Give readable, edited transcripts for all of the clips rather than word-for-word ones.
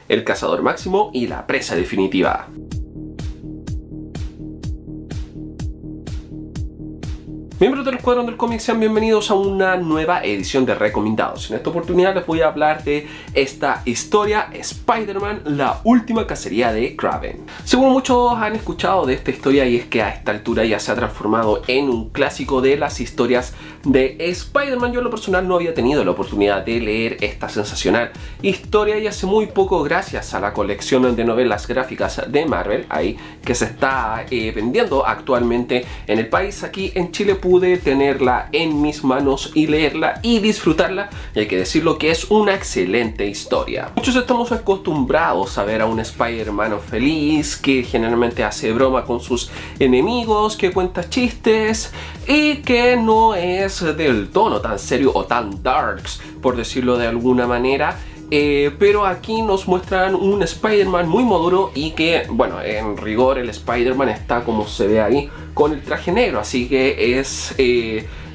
el cazador máximo y la presa definitiva. Miembros del Escuadrón del Cómic, sean bienvenidos a una nueva edición de Recomendados. En esta oportunidad les voy a hablar de esta historia, Spider-Man, la última cacería de Kraven. Según muchos han escuchado de esta historia, y es que a esta altura ya se ha transformado en un clásico de las historias de Spider-Man. Yo en lo personal no había tenido la oportunidad de leer esta sensacional historia, y hace muy poco, gracias a la colección de novelas gráficas de Marvel, ahí que se está vendiendo actualmente en el país, aquí en Chile pude tenerla en mis manos y leerla y disfrutarla, y hay que decirlo que es una excelente historia. Muchos estamos acostumbrados a ver a un Spider-Man feliz, que generalmente hace broma con sus enemigos, que cuenta chistes y que no es del tono tan serio o tan darks, por decirlo de alguna manera. Pero aquí nos muestran un Spider-Man muy maduro y que, bueno, en rigor el Spider-Man está como se ve ahí con el traje negro, así que es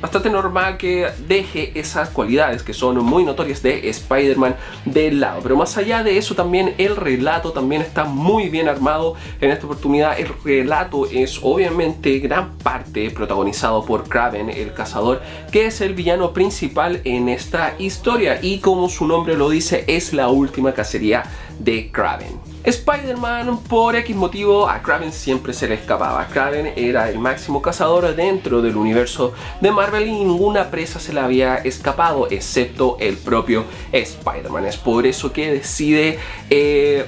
bastante normal que deje esas cualidades que son muy notorias de Spider-Man de lado. Pero más allá de eso, también el relato también está muy bien armado. En esta oportunidad el relato es obviamente gran parte protagonizado por Kraven, el cazador, que es el villano principal en esta historia, y como su nombre lo dice, es la última cacería de Kraven. Spider-Man, por X motivo, a Kraven siempre se le escapaba. Kraven era el máximo cazador dentro del universo de Marvel y ninguna presa se le había escapado excepto el propio Spider-Man. Es por eso que decide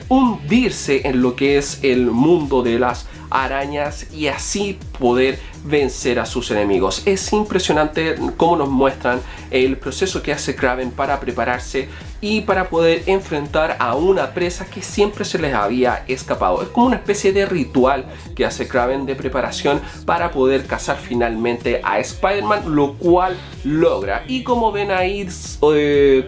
hundirse en lo que es el mundo de las arañas y así poder vencer a sus enemigos. Es impresionante cómo nos muestran el proceso que hace Kraven para prepararse y para poder enfrentar a una presa que siempre se les había escapado. Es como una especie de ritual que hace Kraven de preparación para poder cazar finalmente a Spider-Man, lo cual logra. Y como ven ahí,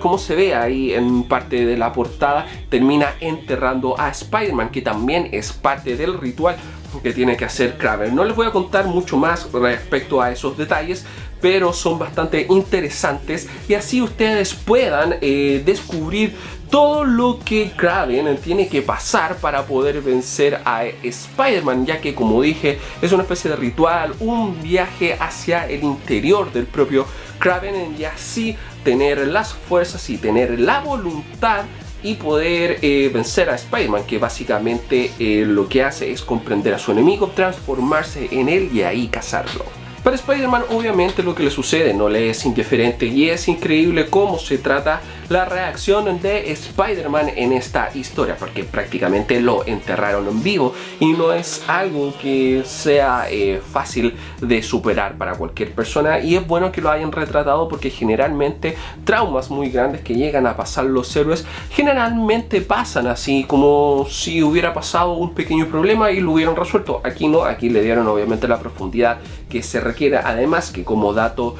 como se ve ahí en parte de la portada, termina enterrando a Spider-Man, que también es parte del ritual que tiene que hacer Kraven. No les voy a contar mucho más respecto a esos detalles, pero son bastante interesantes y así ustedes puedan descubrir todo lo que Kraven tiene que pasar para poder vencer a Spider-Man, ya que, como dije, es una especie de ritual, un viaje hacia el interior del propio Kraven, y así tener las fuerzas y tener la voluntad y poder vencer a Spider-Man, que básicamente lo que hace es comprender a su enemigo, transformarse en él y ahí cazarlo. Para Spider-Man, obviamente, lo que le sucede no le es indiferente, y es increíble cómo se trata la reacción de Spider-Man en esta historia, porque prácticamente lo enterraron en vivo y no es algo que sea fácil de superar para cualquier persona, y es bueno que lo hayan retratado porque generalmente traumas muy grandes que llegan a pasar los héroes generalmente pasan así, como si hubiera pasado un pequeño problema y lo hubieran resuelto. Aquí no, aquí le dieron obviamente la profundidad que se requiere, además que como dato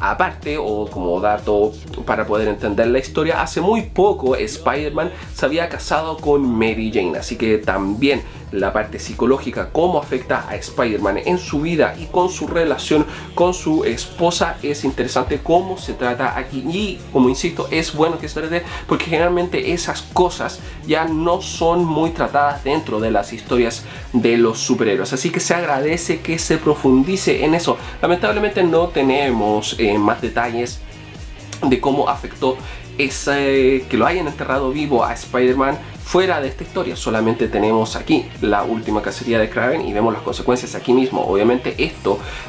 aparte, o como dato para poder entender la historia, hace muy poco Spider-Man se había casado con Mary Jane, así que también la parte psicológica, cómo afecta a Spider-Man en su vida y con su relación con su esposa, es interesante cómo se trata aquí, y como insisto, es bueno que se trate porque generalmente esas cosas ya no son muy tratadas dentro de las historias de los superhéroes, así que se agradece que se profundice en eso. Lamentablemente no tenemos más detalles de cómo afectó que lo hayan enterrado vivo a Spider-Man fuera de esta historia. Solamente tenemos aquí la última cacería de Kraven y vemos las consecuencias aquí mismo. Obviamente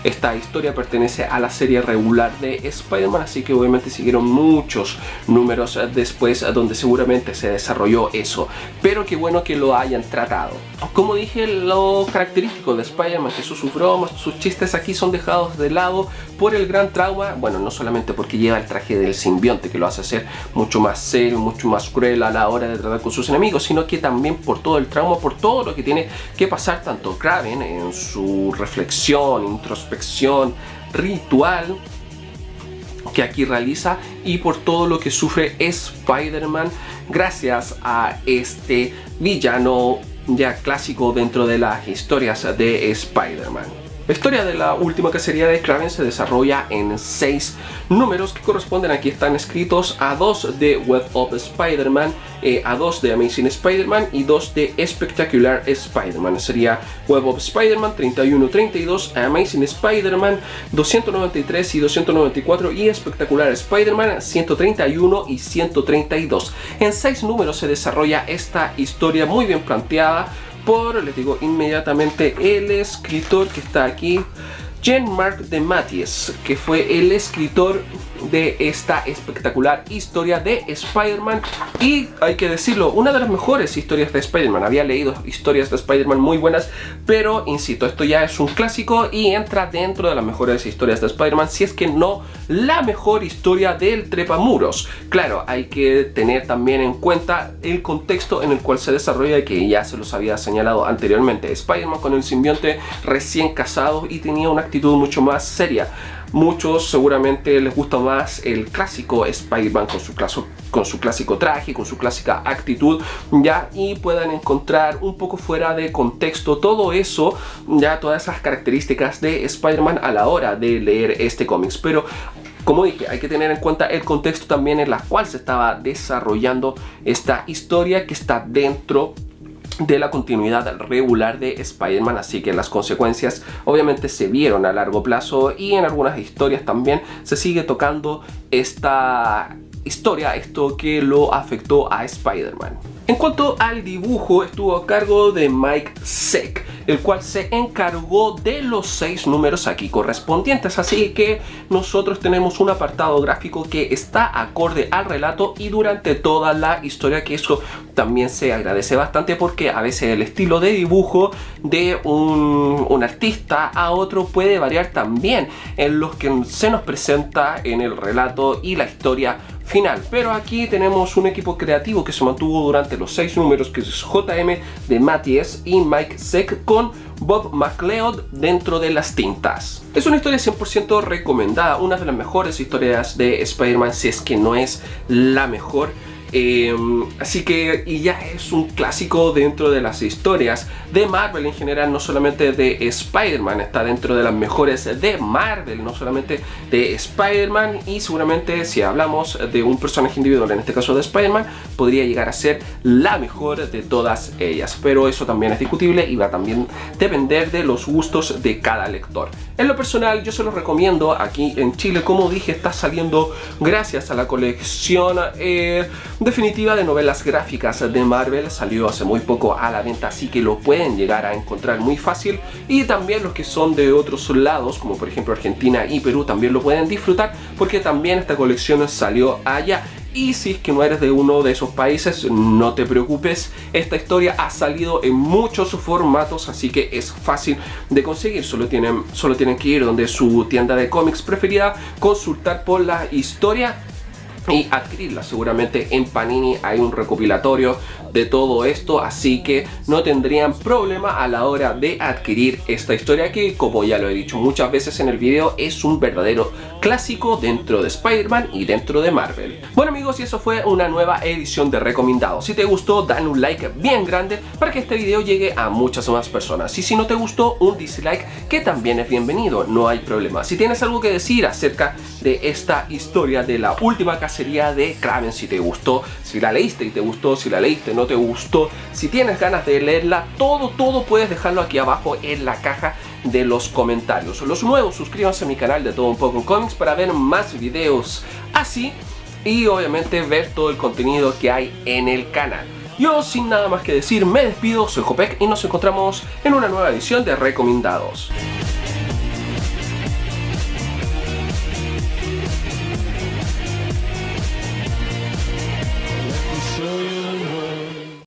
esta historia pertenece a la serie regular de Spider-Man, así que obviamente siguieron muchos números después donde seguramente se desarrolló eso, pero qué bueno que lo hayan tratado. Como dije, lo característico de Spider-Man, que sus bromas, sus chistes aquí son dejados de lado por el gran trauma. Bueno, no solamente porque lleva el traje del simbionte, que lo hace ser mucho más serio, mucho más cruel a la hora de tratar con sus enemigos, sino que también por todo el trauma, por todo lo que tiene que pasar tanto Kraven en su reflexión, introspección, ritual que aquí realiza, y por todo lo que sufre Spider-Man gracias a este villano ya clásico dentro de las historias de Spider-Man. La historia de la última cacería de Kraven se desarrolla en 6 números que corresponden, aquí están escritos, a 2 de Web of Spider-Man, a 2 de Amazing Spider-Man y 2 de Spectacular Spider-Man. Sería Web of Spider-Man 31-32, Amazing Spider-Man 293 y 294 y Spectacular Spider-Man 131 y 132. En 6 números se desarrolla esta historia muy bien planteada por, les digo inmediatamente, el escritor que está aquí, Jean-Marc DeMatteis, que fue el escritor de esta espectacular historia de Spider-Man y, hay que decirlo, una de las mejores historias de Spider-Man. Había leído historias de Spider-Man muy buenas, pero insisto, esto ya es un clásico y entra dentro de las mejores historias de Spider-Man, si es que no la mejor historia del trepamuros. Claro, hay que tener también en cuenta el contexto en el cual se desarrolla, que ya se los había señalado anteriormente. Spider-Man con el simbionte recién casado y tenía una actitud mucho más seria. Muchos seguramente les gusta más el clásico Spider-Man con su clásico traje, con su clásica actitud, ya, y puedan encontrar un poco fuera de contexto todo eso, ya, todas esas características de Spider-Man a la hora de leer este cómics. Pero como dije, hay que tener en cuenta el contexto también en el cual se estaba desarrollando esta historia, que está dentro de la continuidad regular de Spider-Man, así que las consecuencias obviamente se vieron a largo plazo y en algunas historias también se sigue tocando esta historia, esto que lo afectó a Spider-Man. En cuanto al dibujo, estuvo a cargo de Mike Zeck, el cual se encargó de los 6 números aquí correspondientes, así que nosotros tenemos un apartado gráfico que está acorde al relato y durante toda la historia, que eso también se agradece bastante porque a veces el estilo de dibujo de un artista a otro puede variar también en los que se nos presenta en el relato y la historia final. Pero aquí tenemos un equipo creativo que se mantuvo durante los 6 números, que es JM DeMatteis y Mike Zeck, con Bob McLeod dentro de las tintas. Es una historia 100% recomendada, una de las mejores historias de Spider-Man, si es que no es la mejor. Así que, y ya es un clásico dentro de las historias de Marvel en general, no solamente de Spider-Man, está dentro de las mejores de Marvel, no solamente de Spider-Man, y seguramente si hablamos de un personaje individual, en este caso de Spider-Man, podría llegar a ser la mejor de todas ellas, pero eso también es discutible y va a también depender de los gustos de cada lector. En lo personal, yo se los recomiendo. Aquí en Chile, como dije, está saliendo gracias a la colección definitiva de novelas gráficas de Marvel. Salió hace muy poco a la venta, así que lo pueden llegar a encontrar muy fácil, y también los que son de otros lados, como por ejemplo Argentina y Perú, también lo pueden disfrutar porque también esta colección salió allá. Y si es que no eres de uno de esos países, no te preocupes, esta historia ha salido en muchos formatos, así que es fácil de conseguir. Solo tienen que ir donde su tienda de cómics preferida, consultar por la historia y adquirirla. Seguramente en Panini hay un recopilatorio de todo esto, así que no tendrían problema a la hora de adquirir esta historia, que, como ya lo he dicho muchas veces en el video, es un verdadero clásico dentro de Spider-Man y dentro de Marvel. Bueno amigos, y eso fue una nueva edición de Recomendados. Si te gustó, dale un like bien grande para que este video llegue a muchas más personas, y si no te gustó, un dislike, que también es bienvenido, no hay problema. Si tienes algo que decir acerca de esta historia de la última cacería de Kraven, si te gustó, si la leíste y te gustó, si la leíste no te gustó, si tienes ganas de leerla, todo puedes dejarlo aquí abajo en la caja de los comentarios. Los nuevos, suscríbanse a mi canal de Todo Un Poco en Comics para ver más videos así y obviamente ver todo el contenido que hay en el canal. Yo, sin nada más que decir, me despido, soy Jopek y nos encontramos en una nueva edición de Recomendados.